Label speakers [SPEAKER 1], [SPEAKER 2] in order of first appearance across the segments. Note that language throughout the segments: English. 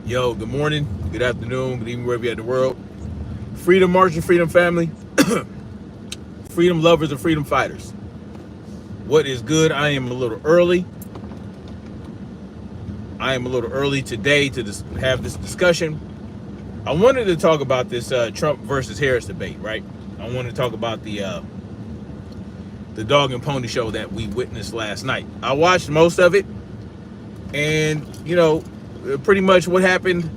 [SPEAKER 1] Yo, good morning, good afternoon, good evening, wherever you're at in the world. Freedom March and Freedom Family, freedom lovers and freedom fighters. What is good? I am a little early. I am a little early today to have this discussion. I wanted to talk about this Trump versus Harris debate, right? I want to talk about the dog and pony show that we witnessed last night. I watched most of it, and pretty much what happened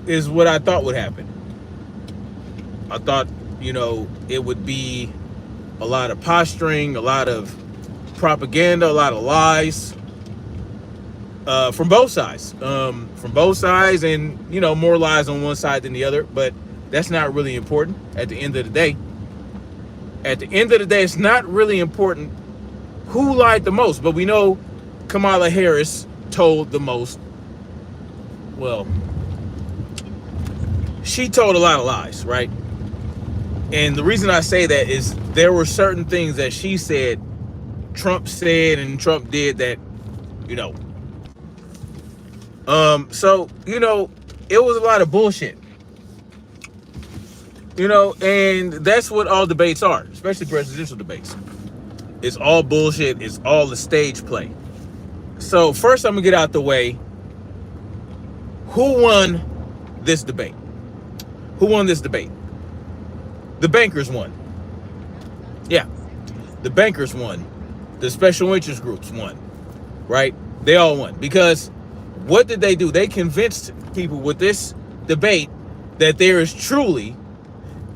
[SPEAKER 1] is what I thought would happen. I thought, it would be a lot of posturing, a lot of propaganda, a lot of lies from both sides. And, more lies on one side than the other. But that's not really important at the end of the day. At the end of the day, it's not really important who lied the most. But we know Kamala Harris told the most. Well, she told a lot of lies, right? And the reason I say that is there were certain things that she said, Trump said, and Trump did that, it was a lot of bullshit, and that's what all debates are, especially presidential debates. It's all bullshit. It's all the stage play. So first I'm gonna get out the way. Who won this debate? Who won this debate? The bankers won. Yeah, the bankers won. The special interest groups won, right? They all won. Because what did they do? They convinced people with this debate that there is truly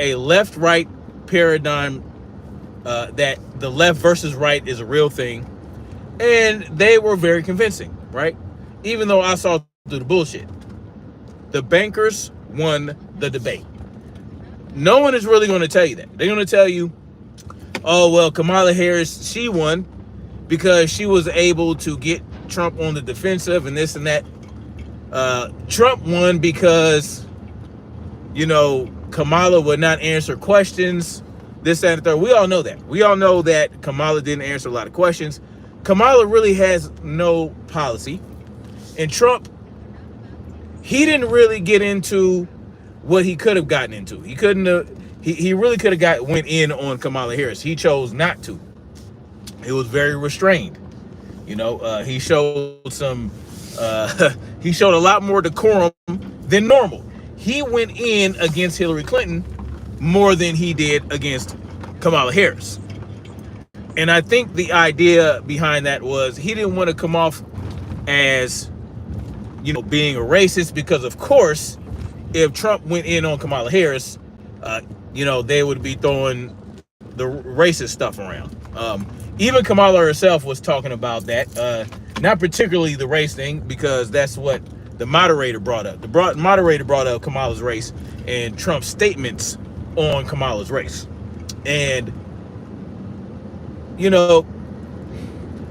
[SPEAKER 1] a left-right paradigm, that the left versus right is a real thing. And they were very convincing, right? Even though I saw through the bullshit. The bankers won the debate. No one is really going to tell you that. They're going to tell you, oh, well, Kamala Harris, she won because she was able to get Trump on the defensive and this and that. Trump won because, Kamala would not answer questions, this, that, and the third. We all know that. We all know that Kamala didn't answer a lot of questions. Kamala really has no policy. And Trump, he didn't really get into what he could have gotten into. He couldn't have, he really could have went in on Kamala Harris. He chose not to. It was very restrained. He showed he showed a lot more decorum than normal. He went in against Hillary Clinton more than he did against Kamala Harris. And I think the idea behind that was he didn't want to come off as, being a racist, because of course, if Trump went in on Kamala Harris, they would be throwing the racist stuff around. Even Kamala herself was talking about that. Not particularly the race thing, because that's what the moderator brought up. The moderator brought up Kamala's race and Trump's statements on Kamala's race. And,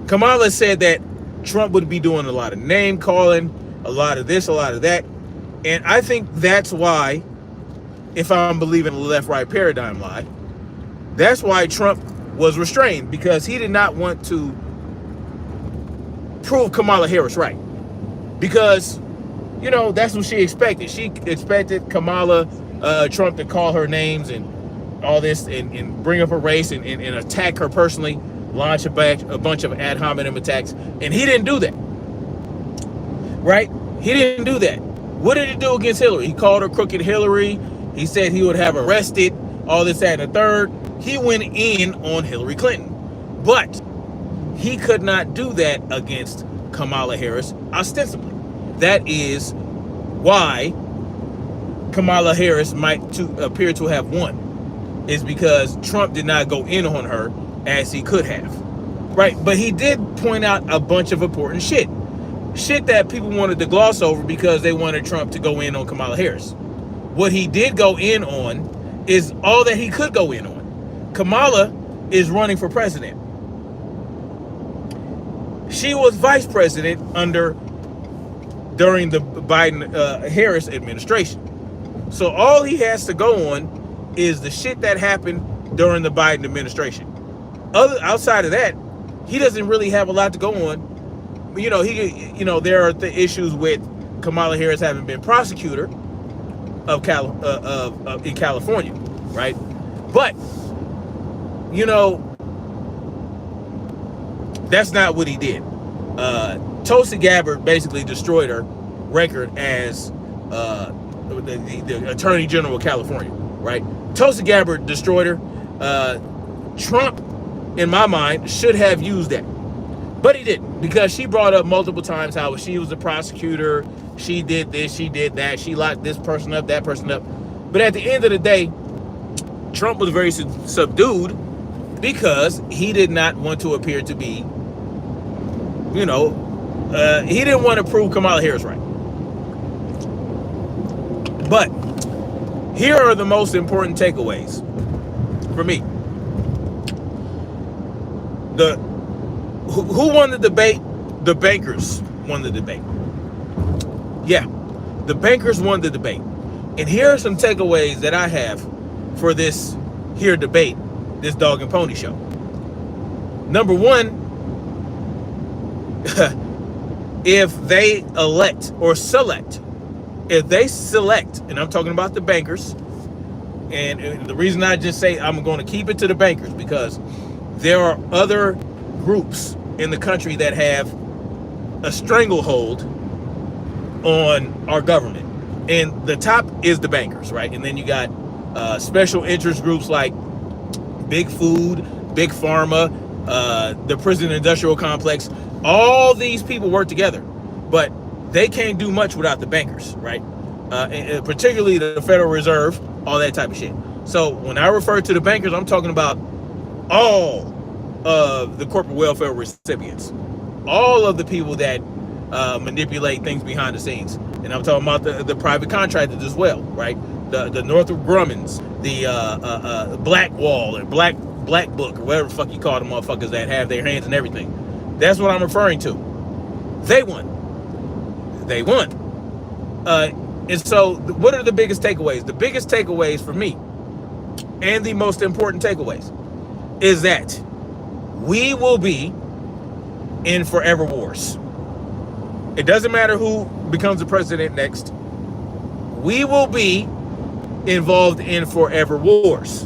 [SPEAKER 1] Kamala said that Trump would be doing a lot of name calling, a lot of this, a lot of that. And I think that's why, if I'm believing the left-right paradigm lie, that's why Trump was restrained, because he did not want to prove Kamala Harris right. Because, that's what she expected. She expected Kamala, Trump to call her names and all this and bring up her race and attack her personally, launch a bunch of ad hominem attacks. And he didn't do that. Right? He didn't do that. What did he do against Hillary? He called her crooked Hillary. He said he would have her arrested, all this, that, and the third. He went in on Hillary Clinton. But he could not do that against Kamala Harris, ostensibly. That is why Kamala Harris might appear to have won, is because Trump did not go in on her as he could have. Right? But he did point out a bunch of important shit. Shit that people wanted to gloss over because they wanted Trump to go in on Kamala Harris. What he did go in on is all that he could go in on. Kamala is running for president. She was vice president during the Biden-Harris administration. So all he has to go on is the shit that happened during the Biden administration. Outside of that, he doesn't really have a lot to go on. There are the issues with Kamala Harris having been prosecutor of in California, right? But you know, that's not what he did. Tulsi Gabbard basically destroyed her record as the Attorney General of California, right? Tulsi Gabbard destroyed her. Trump, in my mind, should have used that, but he didn't, because she brought up multiple times how she was the prosecutor, she did this, she did that, she locked this person up, that person up. But at the end of the day, Trump was very subdued because he did not want to appear to be, you know, he didn't want to prove Kamala Harris right. But here are the most important takeaways for me. Who won the debate? The bankers won the debate. Yeah, the bankers won the debate. And here are some takeaways that I have for this here debate, this dog and pony show. Number one, if they select, and I'm talking about the bankers, and the reason I just say I'm going to keep it to the bankers, because there are other groups in the country that have a stranglehold on our government. And the top is the bankers, right? And then you got special interest groups like Big Food, Big Pharma, the prison industrial complex. All these people work together, but they can't do much without the bankers, right? And particularly the Federal Reserve, all that type of shit. So when I refer to the bankers, I'm talking about all of the corporate welfare recipients, all of the people that manipulate things behind the scenes. And I'm talking about the private contractors as well, right? The Northrop Grummans, the Black Wall and Black Book, or whatever the fuck you call the motherfuckers that have their hands in everything. That's what I'm referring to. They won. And so what are the biggest takeaways? The biggest takeaways for me, and the most important takeaways, is that we will be in forever wars. It doesn't matter who becomes the president next. We will be involved in forever wars,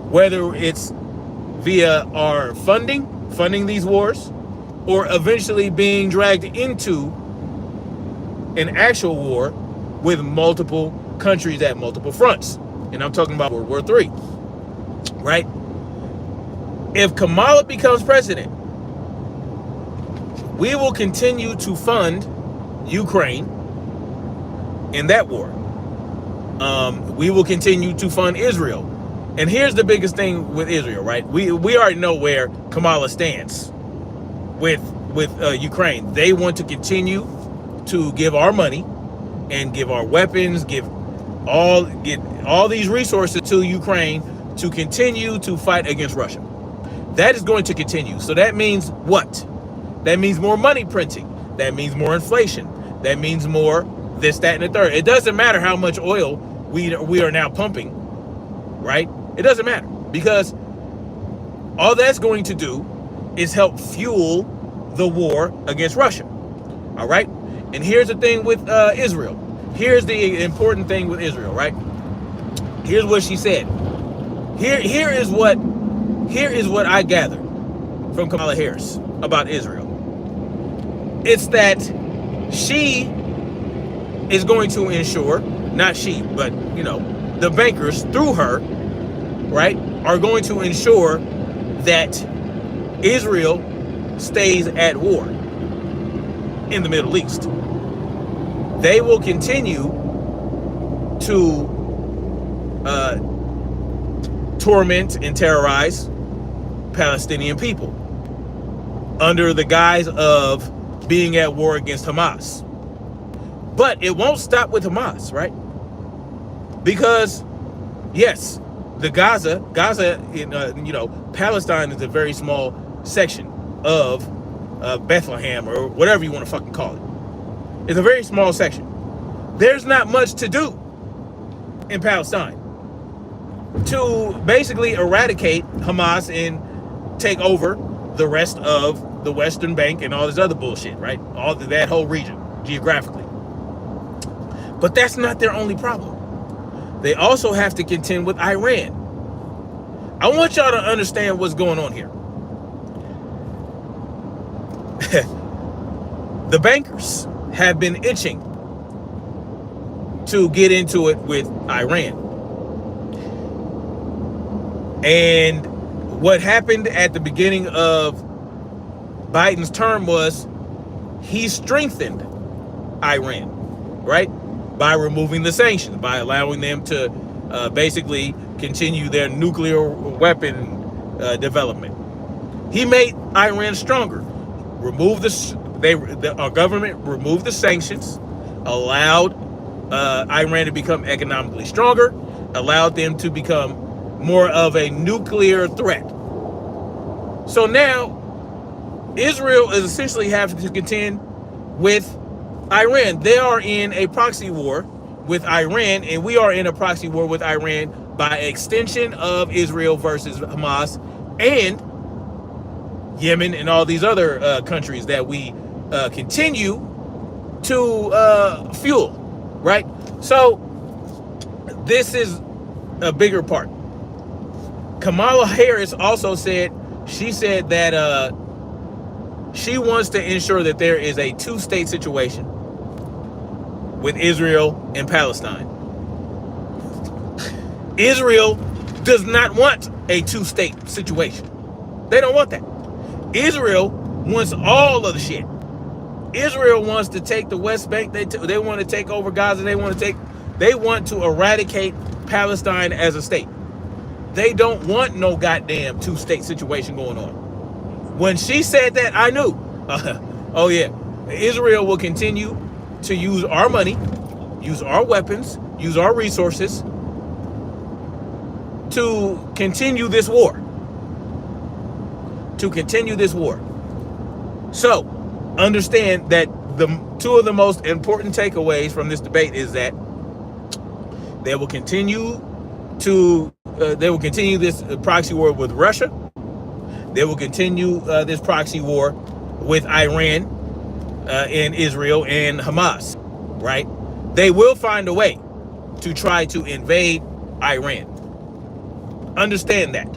[SPEAKER 1] whether it's via our funding these wars, or eventually being dragged into an actual war with multiple countries at multiple fronts. And I'm talking about World War III, right? If Kamala becomes president, we will continue to fund Ukraine in that war. We will continue to fund Israel. And here's the biggest thing with Israel, right? We already know where Kamala stands with Ukraine. They want to continue to give our money and give our weapons, get all these resources to Ukraine to continue to fight against Russia. That is going to continue. So that means what? That means more money printing. That means more inflation. That means more this, that, and the third. It doesn't matter how much oil we are now pumping, right? It doesn't matter, because all that's going to do is help fuel the war against Russia. All right? And here's the thing with Israel. Here's the important thing with Israel, right? Here's what she said. Here is what I gathered from Kamala Harris about Israel. It's that she is going to ensure, not she, but the bankers through her, right, are going to ensure that Israel stays at war in the Middle East. They will continue to torment and terrorize Palestinian people under the guise of being at war against Hamas. But it won't stop with Hamas, right? Because yes, the Gaza, Palestine is a very small section of Bethlehem, or whatever you want to fucking call it. It's a very small section. There's not much to do in Palestine to basically eradicate Hamas and take over the rest of the Western Bank and all this other bullshit, right? All that whole region geographically. But that's not their only problem. They also have to contend with Iran. I want y'all to understand what's going on here. The bankers have been itching to get into it with Iran. And what happened at the beginning of Biden's term was he strengthened Iran, right? By removing the sanctions, by allowing them to basically continue their nuclear weapon development. He made Iran stronger. Our government removed the sanctions, allowed Iran to become economically stronger, allowed them to become more of a nuclear threat. So now Israel is essentially having to contend with Iran. They are in a proxy war with Iran, and we are in a proxy war with Iran by extension of Israel versus Hamas and Yemen and all these other countries that we continue to fuel, right? So this is a bigger part. Kamala Harris also said, that she wants to ensure that there is a two-state situation with Israel and Palestine. Israel does not want a two-state situation. They don't want that. Israel wants all of the shit. Israel wants to take the West Bank. They want to take over Gaza. They want to eradicate Palestine as a state. They don't want no goddamn two-state situation going on. When she said that, I knew. Oh yeah, Israel will continue to use our money, use our weapons, use our resources to continue this war. So, understand that the two of the most important takeaways from this debate is that they will continue this proxy war with Russia. They will continue this proxy war with Iran and Israel and Hamas, right? They will find a way to try to invade Iran. Understand that.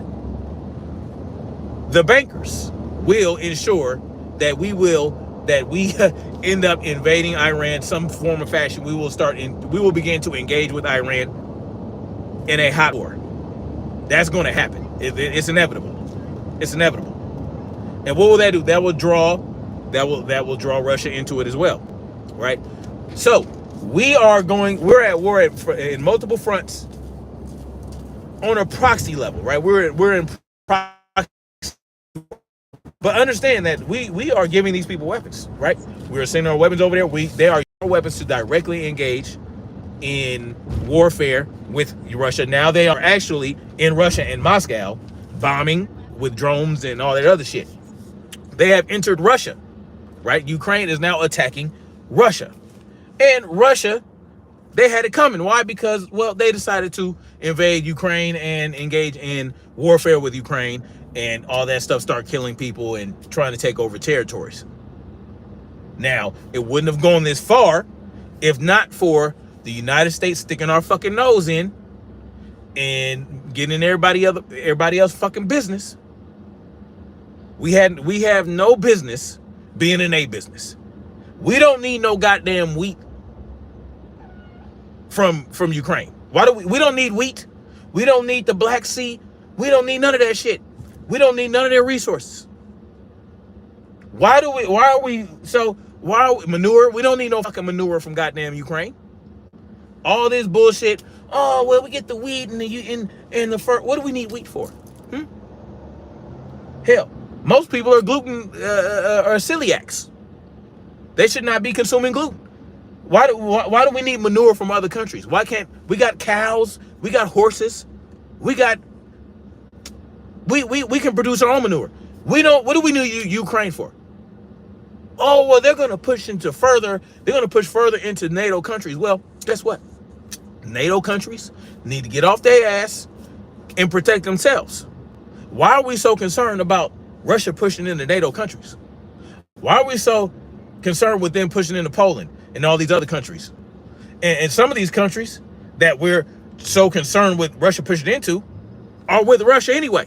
[SPEAKER 1] The bankers will ensure that we end up invading Iran some form or fashion. We will begin to engage with Iran in a hot war. That's going to happen. It's inevitable. It's inevitable. And what will that do? That will draw Russia into it as well, right? So we're at war in multiple fronts on a proxy level, right? We're in proxy. But understand that we are giving these people weapons, right? We're sending our weapons over there. They are weapons to directly engage in warfare with Russia. Now they are actually in Russia and Moscow bombing with drones and all that other shit. They have entered Russia, right? Ukraine is now attacking Russia. And Russia, they had it coming. Why? Because, well, they decided to invade Ukraine and engage in warfare with Ukraine and all that stuff, start killing people and trying to take over territories. Now, it wouldn't have gone this far if not for the United States sticking our fucking nose in and getting in everybody else fucking business. We have no business being in a business. We don't need no goddamn wheat from Ukraine. We don't need wheat. We don't need the Black Sea. We don't need none of that shit. We don't need none of their resources. Why are we manure? We don't need no fucking manure from goddamn Ukraine. All this bullshit. Oh, well, we get the wheat and the fur. What do we need wheat for? Hell, most people are gluten are celiacs. They should not be consuming gluten. Why do we need manure from other countries? Why can't we got cows? We got horses. We can produce our own manure. What do we need Ukraine for? Oh, well, they're going to push further into NATO countries. Well, guess what? NATO countries need to get off their ass and protect themselves. Why are we so concerned about Russia pushing into NATO countries? Why are we so concerned with them pushing into Poland and all these other countries? And some of these countries that we're so concerned with Russia pushing into are with Russia anyway.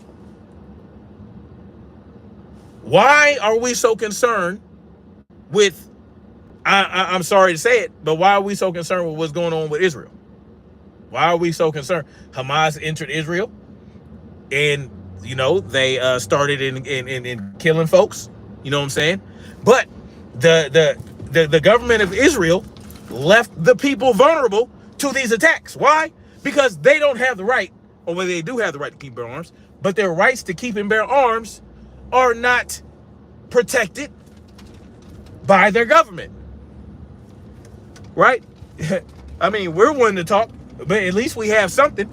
[SPEAKER 1] Why are we so concerned with, I'm sorry to say it, but why are we so concerned with what's going on with Israel? Why are we so concerned? Hamas entered Israel, and they started in killing folks. You know what I'm saying? But the government of Israel left the people vulnerable to these attacks. Why? Because they don't have the right, or well, they do have the right to keep bear arms, but their rights to keep and bear arms are not protected by their government. Right? I mean, we're willing to talk, but at least we have something.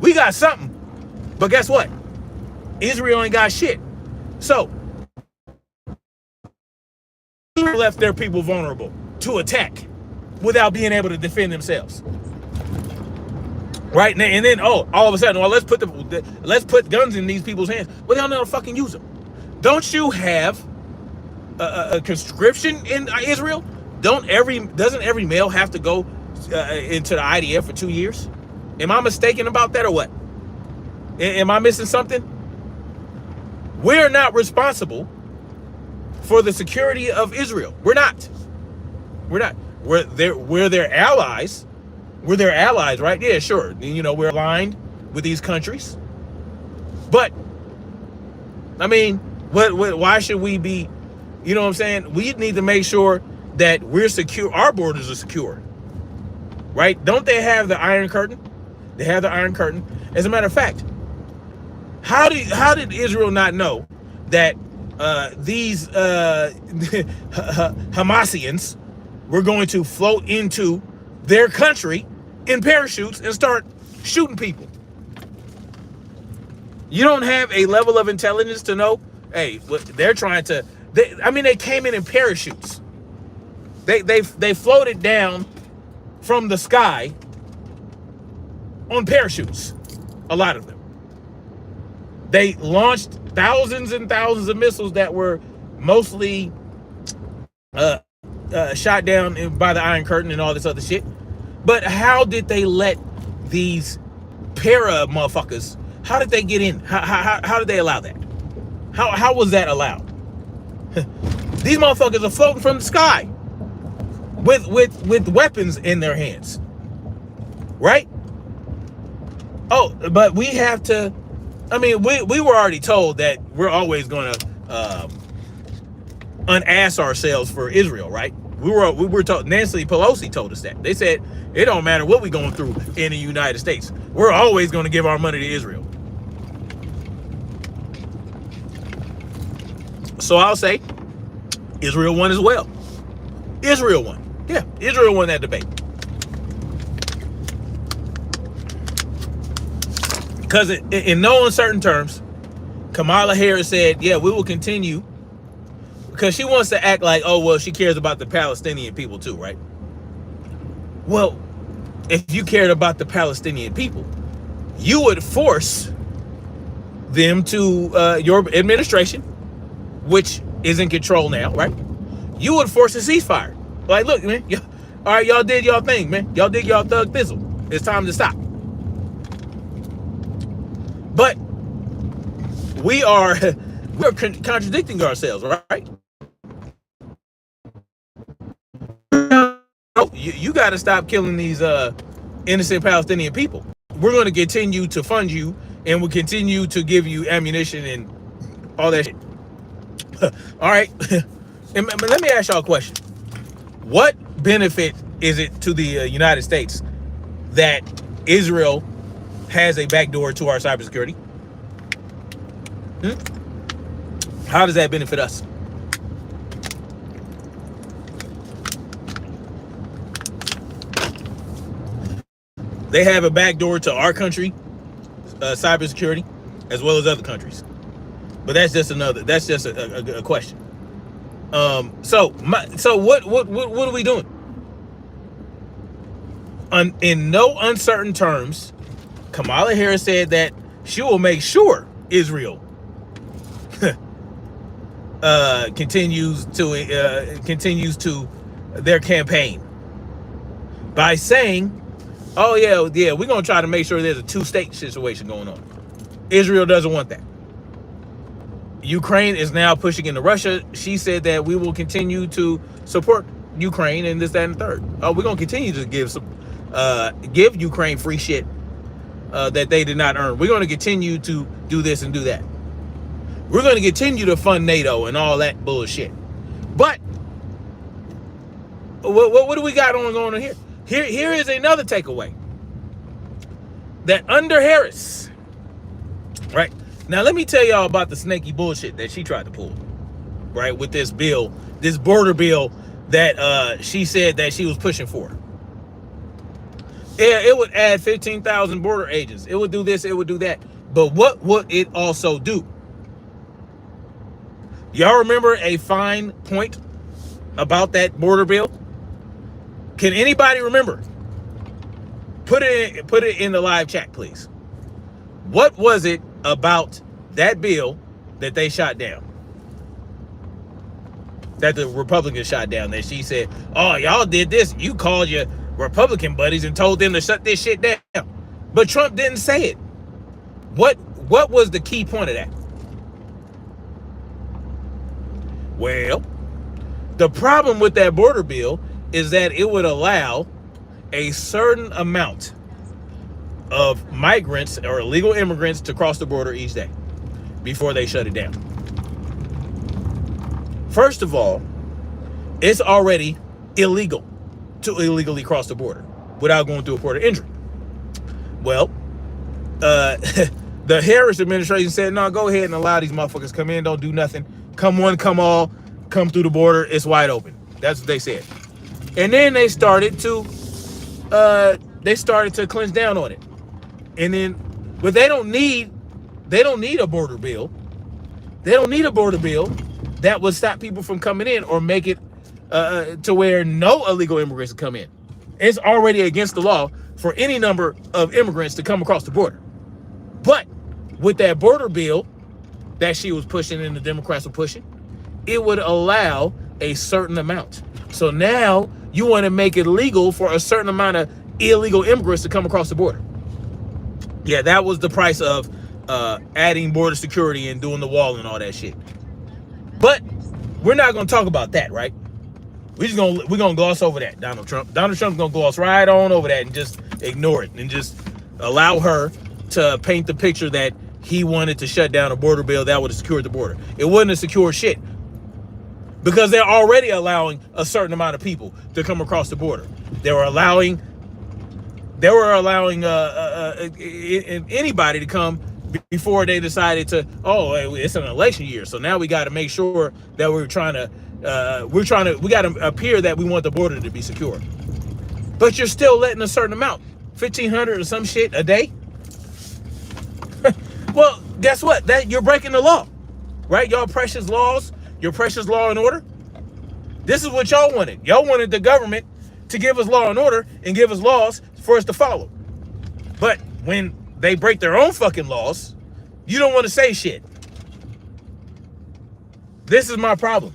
[SPEAKER 1] We got something. But guess what? Israel ain't got shit. So, Israel left their people vulnerable to attack without being able to defend themselves. Right? And then, all of a sudden, well, let's put guns in these people's hands. Well, they don't know how to fucking use them. Don't you have a conscription in Israel? Doesn't every male have to go into the IDF for 2 years? Am I mistaken about that or what? Am I missing something? We're not responsible for the security of Israel. We're not. We're their allies. We're their allies, right? Yeah, sure. We're aligned with these countries. But I mean, why should we be? You know what I'm saying? We need to make sure that we're secure. Our borders are secure, right? Don't they have the Iron Curtain? They have the Iron Curtain. As a matter of fact, how did Israel not know that these Hamasians were going to float into their country in parachutes and start shooting people? You don't have a level of intelligence to know, hey, they're trying to. They came in parachutes. They floated down from the sky on parachutes. A lot of them. They launched thousands and thousands of missiles that were mostly shot down by the Iron Curtain and all this other shit. But how did they let these para motherfuckers? How did they get in? How did they allow that? How was that allowed? These motherfuckers are floating from the sky with weapons in their hands, right? Oh, but we have to. I mean, we were already told that we're always going to unass ourselves for Israel, right? We were told. Nancy Pelosi told us that. They said it don't matter what we're going through in the United States. We're always going to give our money to Israel. So I'll say Israel won as well. Israel won. Yeah, Israel won that debate. Because in no uncertain terms, Kamala Harris said, yeah, we will continue. Because she wants to act like, oh, well, she cares about the Palestinian people too, right? Well, if you cared about the Palestinian people, you would force them to, your administration, which is in control now, right? You would force a ceasefire. Like, look, man, all right, y'all did y'all thing, man. Y'all did y'all thug thizzle. It's time to stop. But we're contradicting ourselves, right? You got to stop killing these innocent Palestinian people. We're going to continue to fund you, and we'll continue to give you ammunition and all that shit. All right. And let me ask y'all a question. What benefit is it to the United States that Israel has a backdoor to our cybersecurity? How does that benefit us? They have a backdoor to our country, cybersecurity, as well as other countries. But that's just a question. So what are we doing? In no uncertain terms, Kamala Harris said that she will make sure Israel continues to their campaign. by saying, oh yeah, we're gonna try to make sure there's a two-state situation going on. Israel doesn't want that. Ukraine is now pushing into Russia. She said that we will continue to support Ukraine and this, that, and the third. Oh, we're gonna continue to give Ukraine free shit that they did not earn. We're gonna continue to do this and do that. We're gonna continue to fund NATO and all that bullshit. But what do we got going on here? Here is another takeaway. That under Harris, right? Now let me tell y'all about the snaky bullshit that she tried to pull, right? With this bill, this border bill that she said that she was pushing for. Yeah, it would add 15,000 border agents. It would do this, it would do that. But what would it also do? Y'all remember a fine point about that border bill? Can anybody remember? Put it in the live chat, please. What was it about that bill that they shot down? That the Republicans shot down, that she said, oh, y'all did this. You called your Republican buddies and told them to shut this shit down. But Trump didn't say it. What was the key point of that? Well, the problem with that border bill is that it would allow a certain amount of migrants or illegal immigrants to cross the border each day before they shut it down. First of all, it's already illegal to illegally cross the border without going through a port of entry. Well, the Harris administration said, no, go ahead and allow these motherfuckers to come in, don't do nothing. Come one, come all, come through the border, it's wide open. That's what they said. And then they started to clench down on it. And then, but they don't need a border bill. They don't need a border bill that would stop people from coming in or make it to where no illegal immigrants can come in. It's already against the law for any number of immigrants to come across the border. But with that border bill that she was pushing and the Democrats were pushing, it would allow a certain amount. So now you want to make it legal for a certain amount of illegal immigrants to come across the border. Yeah, that was the price of adding border security and doing the wall and all that shit. But we're not going to talk about that, right? We're gonna gloss over that, Donald Trump. Donald Trump's gonna gloss right on over that and just ignore it and just allow her to paint the picture that he wanted to shut down a border bill that would have secured the border. It wouldn't have secured shit because they're already allowing a certain amount of people to come across the border. They were allowing anybody to come before they decided to, oh, it's an election year, so now we got to make sure that we got to appear that we want the border to be secure. But you're still letting a certain amount, 1,500 or some shit a day. Well, guess what? That you're breaking the law, right? Y'all precious laws, your precious law and order. This is what y'all wanted. Y'all wanted the government to give us law and order and give us laws for us to follow. But when they break their own fucking laws, you don't want to say shit. This is my problem.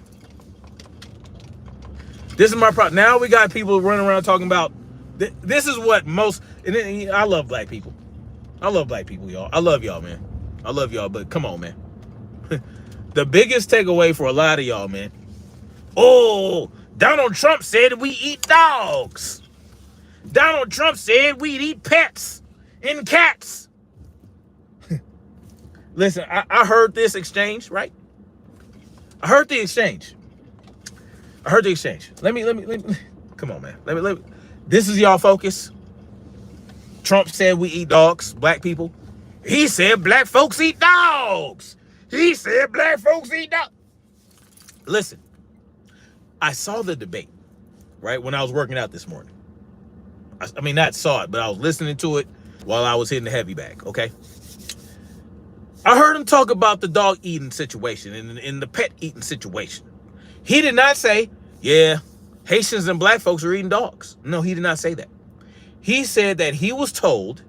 [SPEAKER 1] This is my problem. Now we got people running around talking about, this is what most, and then, I love black people. I love black people, y'all. I love y'all, man. I love y'all, but come on, man. The biggest takeaway for a lot of y'all, man. Oh, Donald Trump said we eat dogs. Donald Trump said we'd eat pets and cats. Listen, I heard this exchange, right? I heard the exchange. Let me, come on, man. Let me, this is y'all focus. Trump said we eat dogs, black people. He said black folks eat dogs. He said black folks eat dogs. Listen, I saw the debate, right, when I was working out this morning. I mean, not saw it, but I was listening to it while I was hitting the heavy bag, okay? I heard him talk about the dog eating situation and the pet eating situation. He did not say, yeah, Haitians and black folks are eating dogs. No, he did not say that. He said that he was told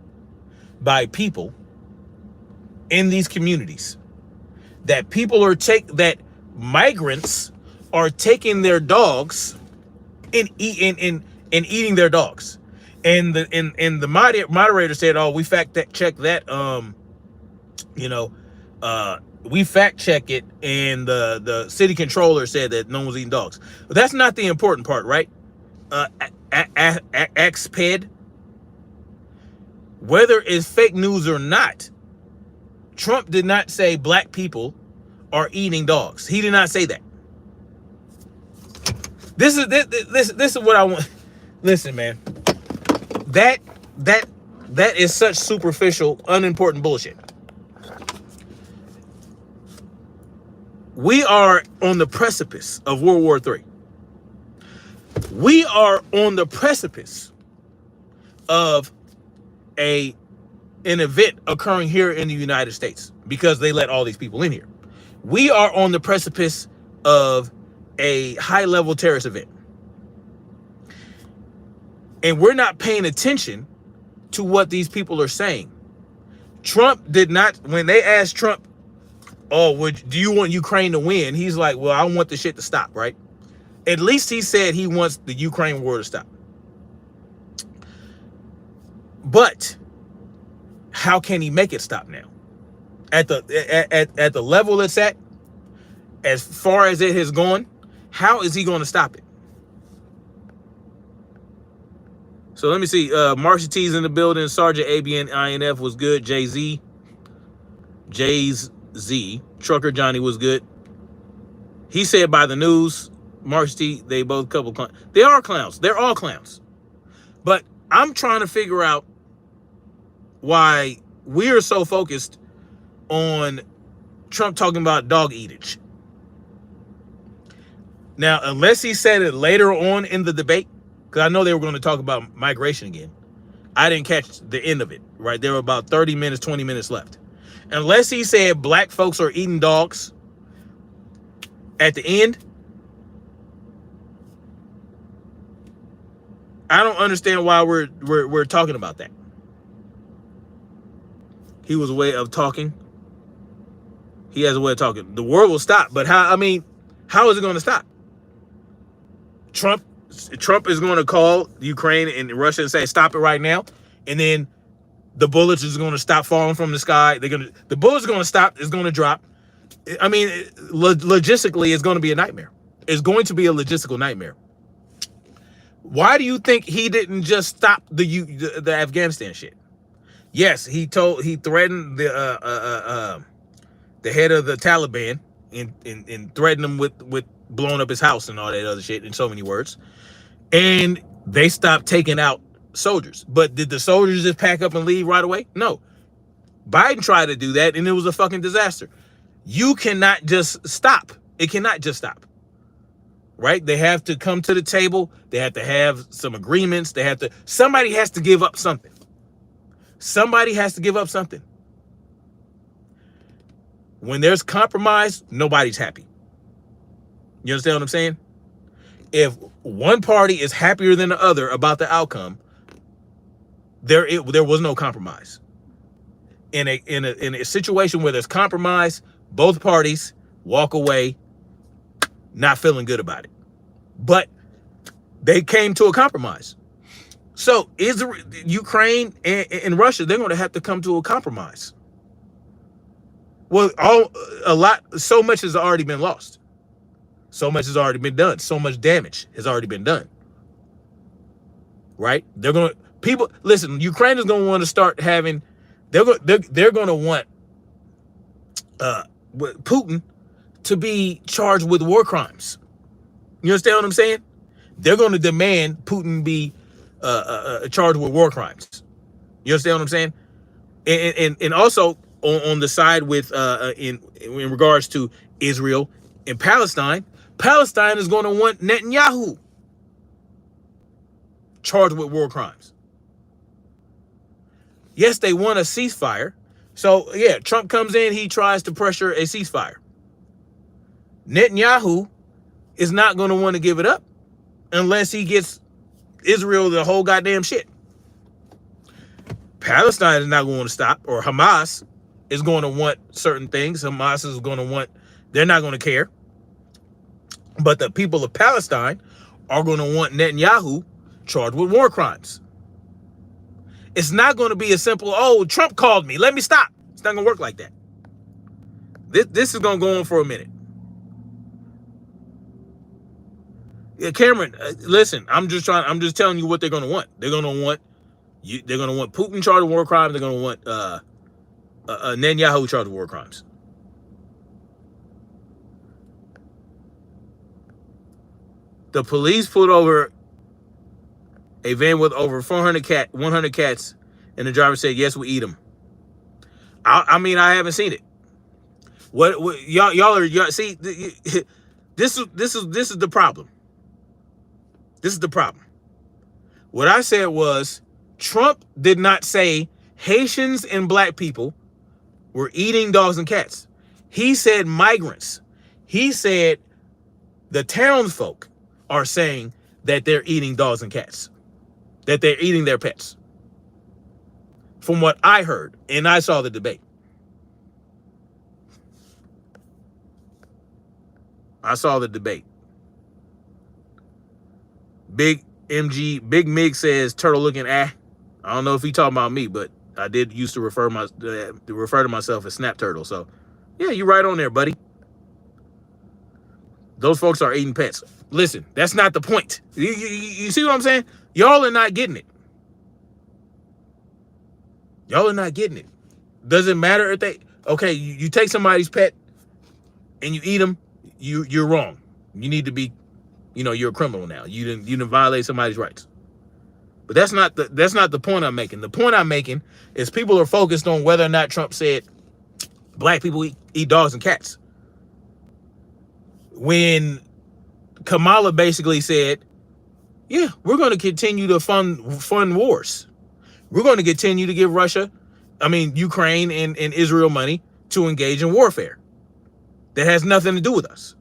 [SPEAKER 1] by people in these communities that that migrants are taking their dogs and eating their dogs. And the moderator said, "Oh, we fact check that. You know, we fact check it, and the city controller said that no one was eating dogs. But that's not the important part, right? XPED, whether it's fake news or not, Trump did not say black people are eating dogs. He did not say that. This is what I want. Listen, man. That is such superficial, unimportant bullshit. We are on the precipice of World War III. We are on the precipice of an event occurring here in the United States because they let all these people in here. We are on the precipice of a high-level terrorist event. And we're not paying attention to what these people are saying. Trump did not, when they asked Trump, "Oh, do you want Ukraine to win?" He's like, "Well, I want the shit to stop," right? At least he said he wants the Ukraine war to stop. But how can he make it stop now? At the level it's at, as far as it has gone, how is he going to stop it? So let me see. Marcia T's in the building. Sergeant ABN INF was good. Jay-Z. Trucker Johnny was good. He said by the news, Marcia T, they both couple clowns. They are clowns. They're all clowns. But I'm trying to figure out why we are so focused on Trump talking about dog eatage. Now, unless he said it later on in the debate, because I know they were going to talk about migration again. I didn't catch the end of it, right? There were about 30 minutes, 20 minutes left. Unless he said black folks are eating dogs at the end, I don't understand why we're talking about that. He was a way of talking. He has a way of talking. The war will stop, but how is it going to stop? Trump is going to call Ukraine and Russia and say, "Stop it right now." And then the bullets is going to stop falling from the sky. The bullets are going to stop. It's going to drop. I mean, logistically, it's going to be a nightmare. It's going to be a logistical nightmare. Why do you think he didn't just stop the Afghanistan shit? Yes, he threatened the head of the Taliban and threatened him with blowing up his house and all that other shit in so many words. And they stopped taking out soldiers. But did the soldiers just pack up and leave right away? No. Biden tried to do that, and it was a fucking disaster. You cannot just stop. It cannot just stop. Right? They have to come to the table. They have to have some agreements. Somebody has to give up something. Somebody has to give up something. When there's compromise, nobody's happy. You understand what I'm saying? If one party is happier than the other about the outcome, there was no compromise. In a situation where there's compromise, both parties walk away not feeling good about it. But they came to a compromise. So Ukraine and Russia, they're going to have to come to a compromise. Well, so much has already been lost. So much has already been done. So much damage has already been done. Right? Listen, Ukraine is going to want to start having, they're going to want Putin to be charged with war crimes. You understand what I'm saying? They're going to demand Putin be charged with war crimes. You understand what I'm saying? And also on the side with in regards to Israel and Palestine is going to want Netanyahu charged with war crimes. Yes, they want a ceasefire. So yeah, Trump comes in, he tries to pressure a ceasefire. Netanyahu is not going to want to give it up unless he gets Israel the whole goddamn shit. Palestine is not going to stop, or Hamas is going to want certain things. Hamas is going to want, they're not going to care. But the people of Palestine are going to want Netanyahu charged with war crimes. It's not going to be a simple, oh, Trump called me, let me stop. It's not going to work like that. This is going to go on for a minute. Yeah, Cameron, listen, I'm just telling you what they're going to want. They're going to want Putin charged with war crimes. They're going to want Netanyahu charged with war crimes. The police pulled over a van with over 100 cats, and the driver said, "Yes, we eat them." I mean, I haven't seen it. What y'all see? This is the problem. This is the problem. What I said was, Trump did not say Haitians and black people were eating dogs and cats. He said migrants. He said the townsfolk are saying that they're eating dogs and cats, that they're eating their pets. From what I heard, and I saw the debate. I saw the debate. Big Mig says turtle looking I don't know if he talking about me, but I did used to refer to myself as Snap Turtle. So yeah, you're right on there, buddy. Those folks are eating pets. Listen, that's not the point. You see what I'm saying? Y'all are not getting it. Y'all are not getting it. Doesn't matter if okay, you take somebody's pet and you eat them, you're wrong. You need to be, you're a criminal now. You didn't violate somebody's rights. But that's not the point I'm making. The point I'm making is people are focused on whether or not Trump said black people eat dogs and cats. When Kamala basically said, yeah, we're going to continue to fund wars. We're going to continue to give Ukraine and Israel money to engage in warfare. That has nothing to do with us.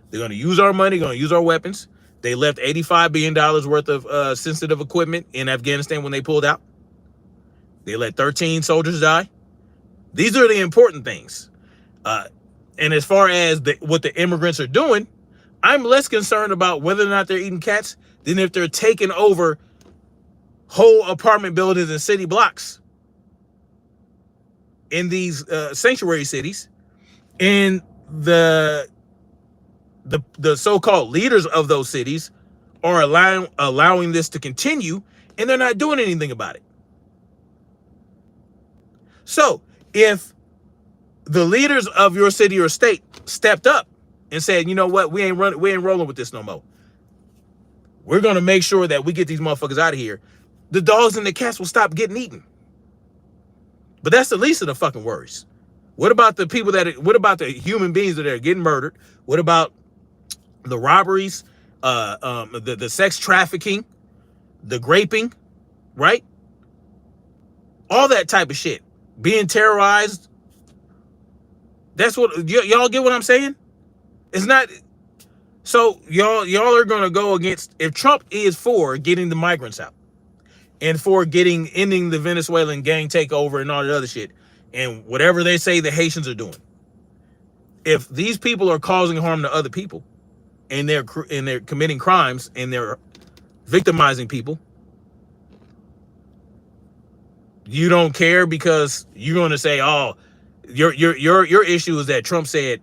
[SPEAKER 1] They're going to use our money, going to use our weapons. They left $85 billion worth of sensitive equipment in Afghanistan when they pulled out. They let 13 soldiers die. These are the important things. And as far as what the immigrants are doing, I'm less concerned about whether or not they're eating cats than if they're taking over whole apartment buildings and city blocks in these sanctuary cities. And the so-called leaders of those cities are allowing this to continue, and they're not doing anything about it. So if the leaders of your city or state stepped up and said, you know what, we ain't rolling with this no more. We're going to make sure that we get these motherfuckers out of here. The dogs and the cats will stop getting eaten. But that's the least of the fucking worries. What about the people what about the human beings that are getting murdered? What about the robberies, the sex trafficking, the raping, right? All that type of shit. Being terrorized. That's what y'all get what I'm saying? It's not. So y'all are going to go against, if Trump is for getting the migrants out and for ending the Venezuelan gang takeover and all that other shit and whatever they say the Haitians are doing. If these people are causing harm to other people and they're committing crimes and they're victimizing people, you don't care because you're going to say, oh, your issue is that Trump said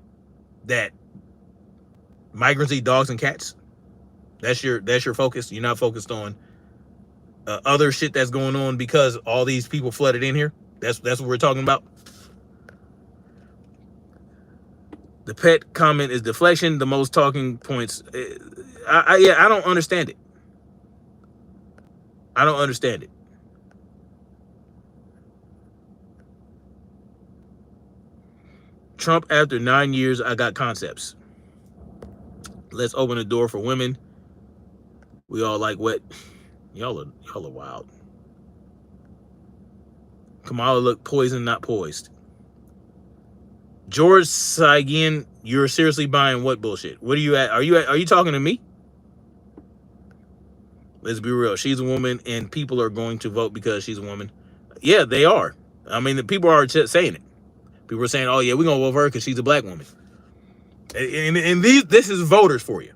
[SPEAKER 1] that migrants eat dogs and cats. That's your focus. You're not focused on other shit that's going on because all these people flooded in here. That's what we're talking about. The pet comment is deflection. The most talking points. I don't understand it. I don't understand it. Trump, after 9 years, I got concepts. Let's open the door for women. We all like wet. Y'all are wild. Kamala looked poisoned, not poised. George Saigon, you're seriously buying what bullshit? What are you at? Are you talking to me? Let's be real. She's a woman, and people are going to vote because she's a woman. Yeah, they are. I mean, the people are saying it. People are saying, "Oh yeah, we're gonna vote for her because she's a black woman." And this is voters for you.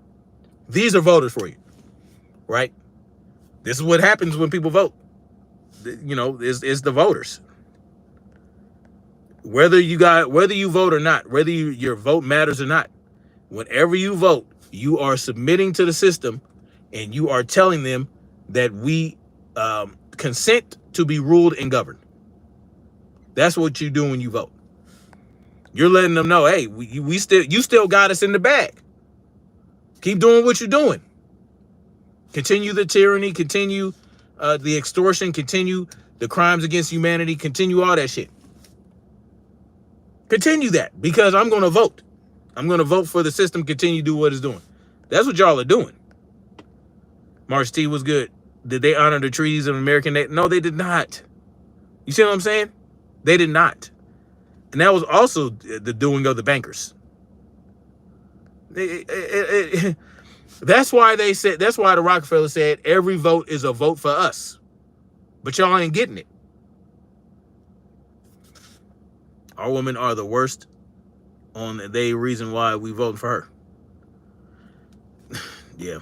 [SPEAKER 1] These are voters for you, right? This is what happens when people vote. You know, it's the voters. Whether you vote or not, whether your vote matters or not, whenever you vote, you are submitting to the system, and you are telling them that we consent to be ruled and governed. That's what you do when you vote. You're letting them know, hey, you still got us in the bag. Keep doing what you're doing. Continue the tyranny, continue the extortion, continue the crimes against humanity, continue all that shit. Continue that, because I'm going to vote. I'm going to vote for the system, continue to do what it's doing. That's what y'all are doing. March T was good. Did they honor the treaties of American? No, they did not. You see what I'm saying? They did not. And that was also the doing of the bankers. That's why the Rockefeller said every vote is a vote for us. But y'all ain't getting it. Our women are the worst on the reason why we voted for her. Yeah.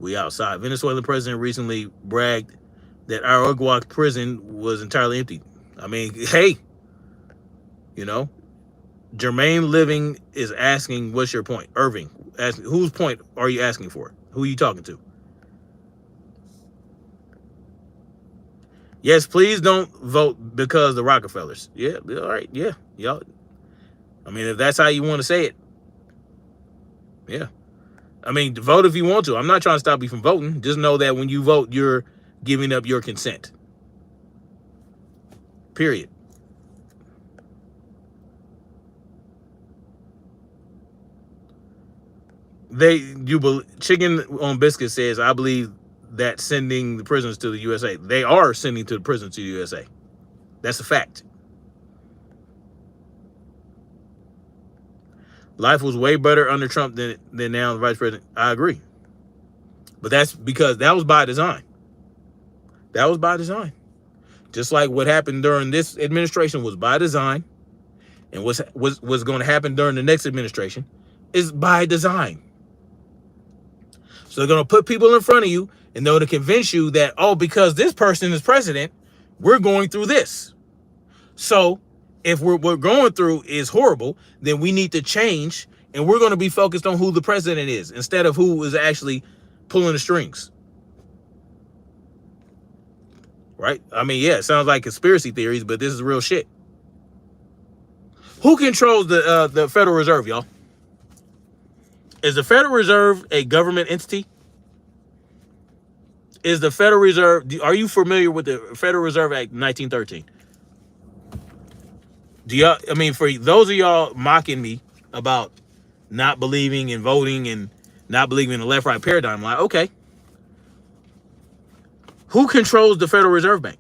[SPEAKER 1] We outside. Venezuelan president recently bragged that our Uguac prison was entirely empty. I mean, hey, you know, Jermaine Living is asking, what's your point? Irving, asking, whose point are you asking for? Who are you talking to? Yes, please don't vote because the Rockefellers. Yeah, all right, yeah, y'all. I mean, if that's how you want to say it, yeah. I mean, vote if you want to. I'm not trying to stop you from voting. Just know that when you vote, you're giving up your consent. Period. Chicken on Biscuit says, I believe that sending the prisoners to the USA. They are sending to the prisoners to the USA. That's a fact. Life was way better under Trump than now the vice president. I agree. But that's because that was by design. That was by design. Just like what happened during this administration was by design, and what's going to happen during the next administration is by design. So they're going to put people in front of you, and they're going to convince you that, oh, because this person is president, we're going through this. So if what we're going through is horrible, then we need to change, and we're going to be focused on who the president is instead of who is actually pulling the strings. Right? I mean, yeah, it sounds like conspiracy theories, but this is real shit. Who controls the Federal Reserve, y'all? Is the Federal Reserve a government entity? Is the Federal Reserve, are you familiar with the Federal Reserve Act 1913? I mean, for those of y'all mocking me about not believing in voting and not believing in the left-right paradigm, like, okay. Who controls the Federal Reserve Bank?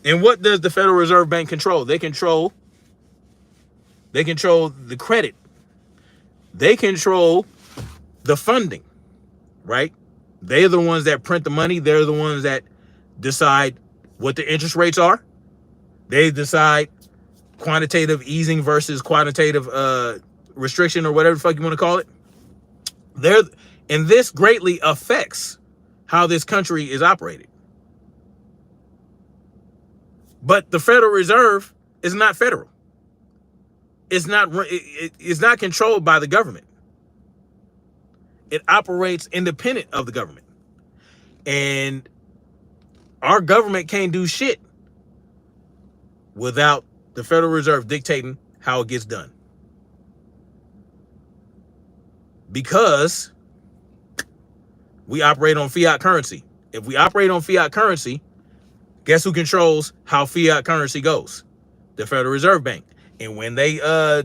[SPEAKER 1] And what does the Federal Reserve Bank control? They control the credit. They control the funding, right? They're the ones that print the money. They're the ones that decide what the interest rates are. They decide quantitative easing versus quantitative restriction, or whatever the fuck you want to call it. And this greatly affects how this country is operated. But the Federal Reserve is not federal. It's not controlled by the government. It operates independent of the government. And our government can't do shit without the Federal Reserve dictating how it gets done. Because we operate on fiat currency. If we operate on fiat currency, guess who controls how fiat currency goes? The Federal Reserve Bank. And when they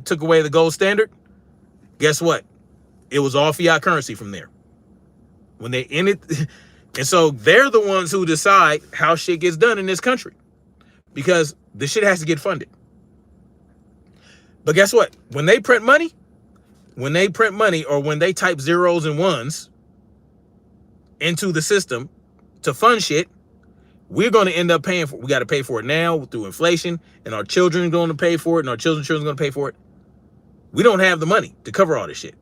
[SPEAKER 1] took away the gold standard, guess what? It was all fiat currency from there. When they ended, and so they're the ones who decide how shit gets done in this country, because the shit has to get funded. But guess what? When they print money, or when they type zeros and ones into the system to fund shit, we're going to end up paying for it. We got to pay for it now through inflation, and our children are going to pay for it, and our children's children are going to pay for it. We don't have the money to cover all this shit.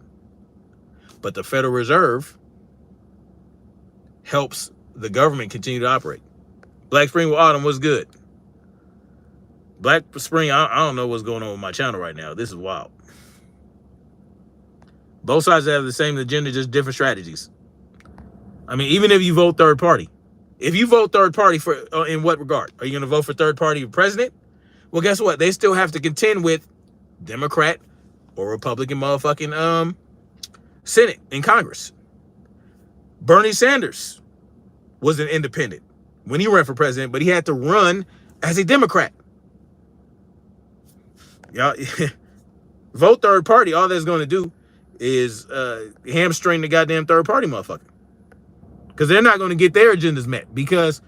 [SPEAKER 1] But the Federal Reserve helps the government continue to operate. Black Spring with Autumn was good. Black Spring, I don't know what's going on with my channel right now. This is wild. Both sides have the same agenda, just different strategies. I mean, even if you vote third party. If you vote third party, for in what regard? Are you going to vote for third party president? Well, guess what? They still have to contend with Democrat or Republican motherfucking Senate and Congress. Bernie Sanders was an independent when he ran for president, but he had to run as a Democrat. Y'all, vote third party. All that's going to do is hamstring the goddamn third party motherfucker. Because they're not going to get their agendas met. Because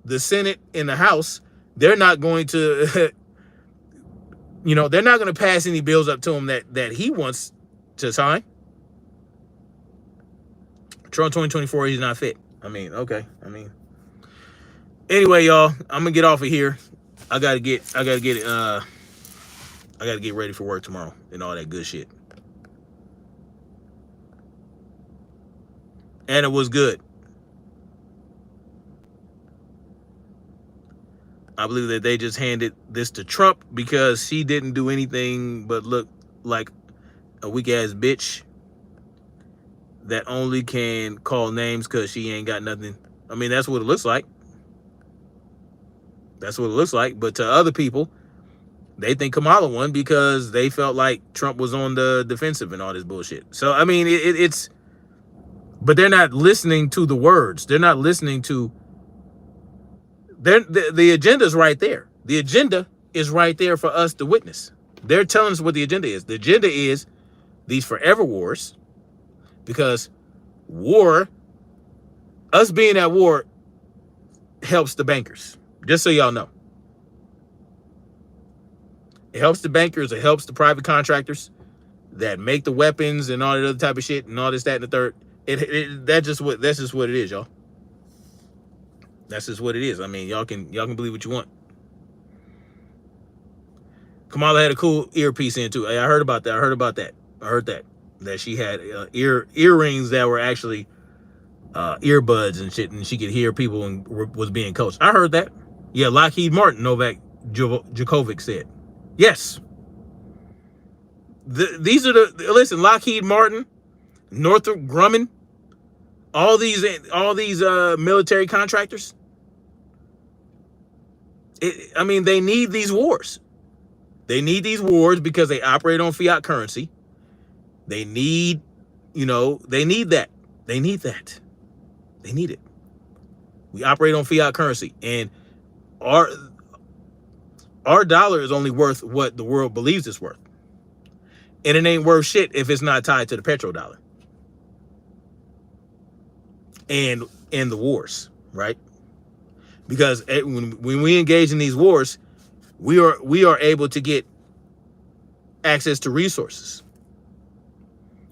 [SPEAKER 1] the Senate and the House, they're not going to, they're not going to pass any bills up to him that he wants to sign. Trump 2024, he's not fit. I mean, okay. Anyway, y'all, I'm gonna get off of here. I gotta get ready for work tomorrow and all that good shit. And it was good. I believe that they just handed this to Trump because she didn't do anything but look like a weak ass bitch that only can call names because she ain't got nothing. I mean, that's what it looks like. That's what it looks like. But to other people, they think Kamala won because they felt like Trump was on the defensive and all this bullshit. So, I mean, it's... But they're not listening to the words. They're not listening to... The agenda's right there. The agenda is right there for us to witness. They're telling us what the agenda is. The agenda is these forever wars. Because war, us being at war, helps the bankers. Just so y'all know. It helps the bankers. It helps the private contractors that make the weapons and all that other type of shit and all this, that, and the third. That's just what it is, y'all. That's just what it is. I mean, y'all can believe what you want. Kamala had a cool earpiece in too. I heard about that. I heard that she had earrings that were actually earbuds and shit, and she could hear people and was being coached. I heard that. Yeah, Lockheed Martin, Novak Djokovic said. Yes. Listen, Lockheed Martin, Northrop Grumman, all these military contractors. They need these wars. They need these wars because they operate on fiat currency. They need, they need that. They need that. They need it. We operate on fiat currency, and our dollar is only worth what the world believes it's worth. And it ain't worth shit if it's not tied to the petrodollar. And the wars, right? Because when we engage in these wars, we are able to get access to resources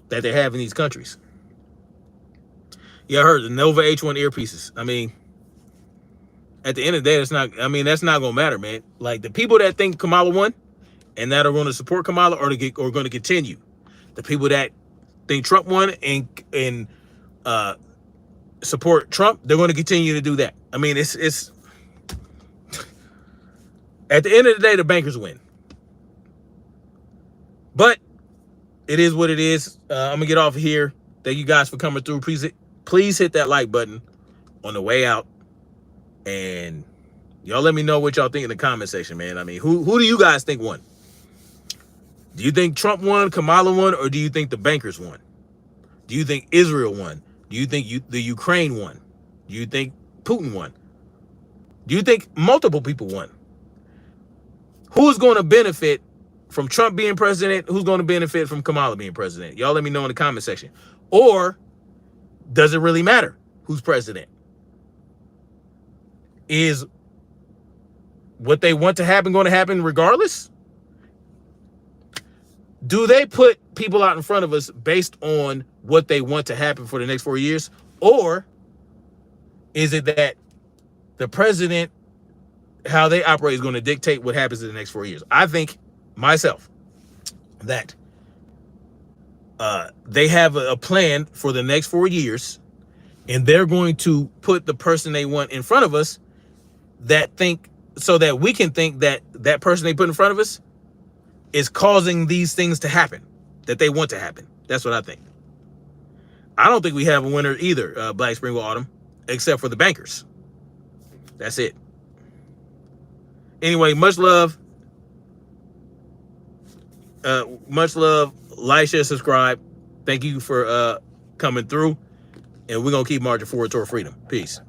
[SPEAKER 1] that they have in these countries. Yeah, I heard the Nova H1 earpieces. I mean, at the end of the day, that's not gonna matter, man. Like, the people that think Kamala won and that are going to support Kamala are going to continue. The people that think Trump won and support Trump, they're going to continue to do that. I mean, it's at the end of the day, the bankers win. But it is what it is. I'm gonna get off of here. Thank you guys for coming through. Please hit that like button on the way out, and y'all let me know what y'all think in the comment section, man. I mean, who do you guys think won? Do you think Trump won, Kamala won, or do you think the bankers won? Do you think Israel won? Do you think the Ukraine won? Do you think Putin won? Do you think multiple people won? Who's going to benefit from Trump being president? Who's going to benefit from Kamala being president? Y'all let me know in the comment section. Or does it really matter who's president? Is what they want to happen going to happen regardless? Do they put people out in front of us based on what they want to happen for the next 4 years? Or is it that the president, how they operate, is going to dictate what happens in the next 4 years? I think myself that They have a plan for the next 4 years, and they're going to put the person they want in front of us so that we can think that that person they put in front of us is causing these things to happen that they want to happen. That's what I think. I don't think we have a winner either, Black Spring or Autumn, except for the bankers. That's it. Anyway, much love. Much love. Like, share, subscribe. Thank you for coming through. And we're going to keep marching forward toward freedom. Peace.